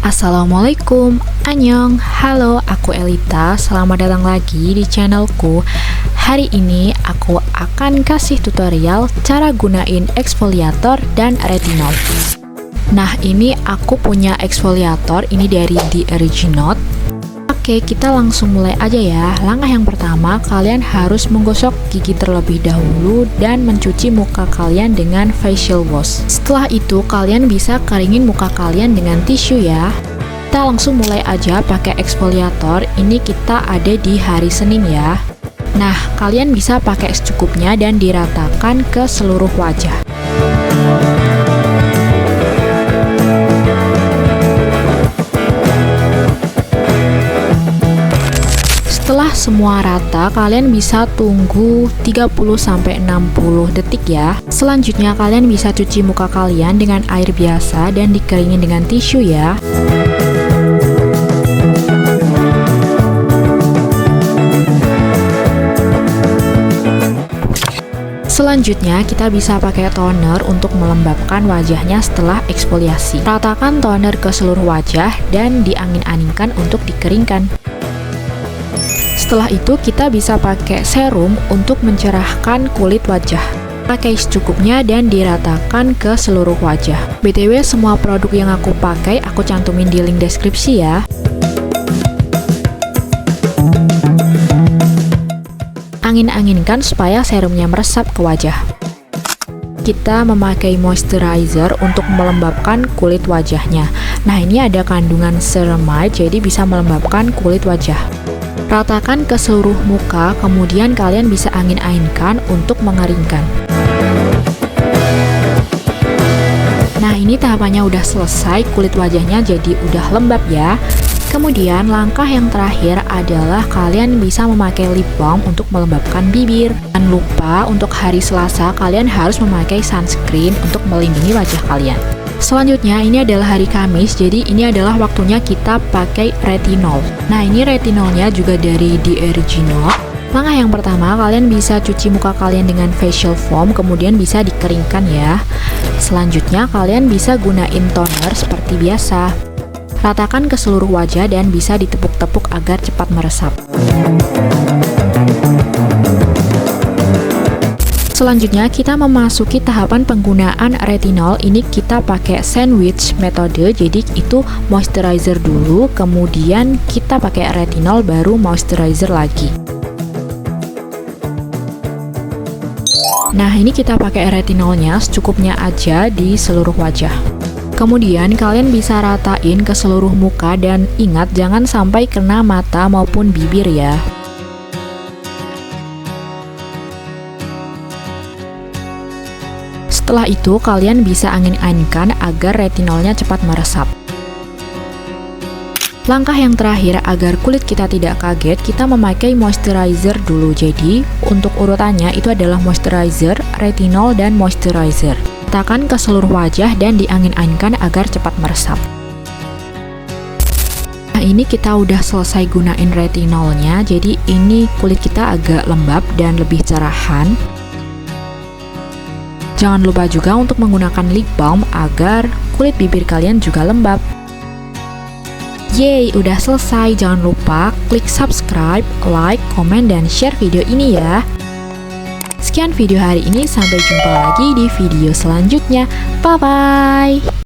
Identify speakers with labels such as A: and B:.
A: Assalamualaikum, annyeong, halo, aku Elita, selamat datang lagi di channelku. Hari ini aku akan kasih tutorial cara gunain exfoliator dan retinol. Nah, ini aku punya exfoliator, ini dari The Original. Oke, kita langsung mulai aja ya. Langkah yang pertama, kalian harus menggosok gigi terlebih dahulu dan mencuci muka kalian dengan facial wash. Setelah itu, kalian bisa keringin muka kalian dengan tisu ya. Kita langsung mulai aja pakai exfoliator. Ini kita ada di hari Senin ya. Nah, kalian bisa pakai secukupnya dan diratakan ke seluruh wajah. Setelah semua rata, kalian bisa tunggu 30-60 detik ya. Selanjutnya kalian bisa cuci muka kalian dengan air biasa dan dikeringin dengan tisu ya. Selanjutnya kita bisa pakai toner untuk melembabkan wajahnya setelah eksfoliasi. Ratakan toner ke seluruh wajah dan diangin-anginkan untuk dikeringkan. Setelah itu kita bisa pakai serum untuk mencerahkan kulit wajah. Pakai secukupnya dan diratakan ke seluruh wajah. BTW semua produk yang aku pakai aku cantumin di link deskripsi ya. Angin-anginkan supaya serumnya meresap ke wajah. Kita memakai moisturizer untuk melembabkan kulit wajahnya. Nah, ini ada kandungan ceramide jadi bisa melembabkan kulit wajah. Ratakan ke seluruh muka, kemudian kalian bisa angin-anginkan untuk mengeringkan. Nah, ini tahapannya udah selesai, kulit wajahnya jadi udah lembab ya. Kemudian langkah yang terakhir adalah kalian bisa memakai lip balm untuk melembabkan bibir. Jangan lupa untuk hari Selasa kalian harus memakai sunscreen untuk melindungi wajah kalian. Selanjutnya ini adalah hari Kamis, jadi ini adalah waktunya kita pakai retinol. Nah, ini retinolnya juga dari The Original. Langkah yang pertama, kalian bisa cuci muka kalian dengan facial foam, kemudian bisa dikeringkan ya. Selanjutnya kalian bisa gunain toner seperti biasa. Ratakan ke seluruh wajah dan bisa ditepuk-tepuk agar cepat meresap. Selanjutnya kita memasuki tahapan penggunaan retinol. Ini kita pakai sandwich metode, jadi itu moisturizer dulu, kemudian kita pakai retinol baru moisturizer lagi. Nah, ini kita pakai retinolnya secukupnya aja di seluruh wajah. Kemudian kalian bisa ratain ke seluruh muka dan ingat jangan sampai kena mata maupun bibir ya. Setelah itu, kalian bisa angin-anginkan agar retinolnya cepat meresap. Langkah yang terakhir, agar kulit kita tidak kaget, kita memakai moisturizer dulu. Jadi, untuk urutannya itu adalah moisturizer, retinol, dan moisturizer. Ratakan ke seluruh wajah dan diangin-anginkan agar cepat meresap. Nah, ini kita udah selesai gunain retinolnya, jadi ini kulit kita agak lembab dan lebih cerahan. Jangan lupa juga untuk menggunakan lip balm agar kulit bibir kalian juga lembab. Yeay, udah selesai. Jangan lupa klik subscribe, like, komen, dan share video ini ya. Sekian video hari ini, sampai jumpa lagi di video selanjutnya. Bye-bye!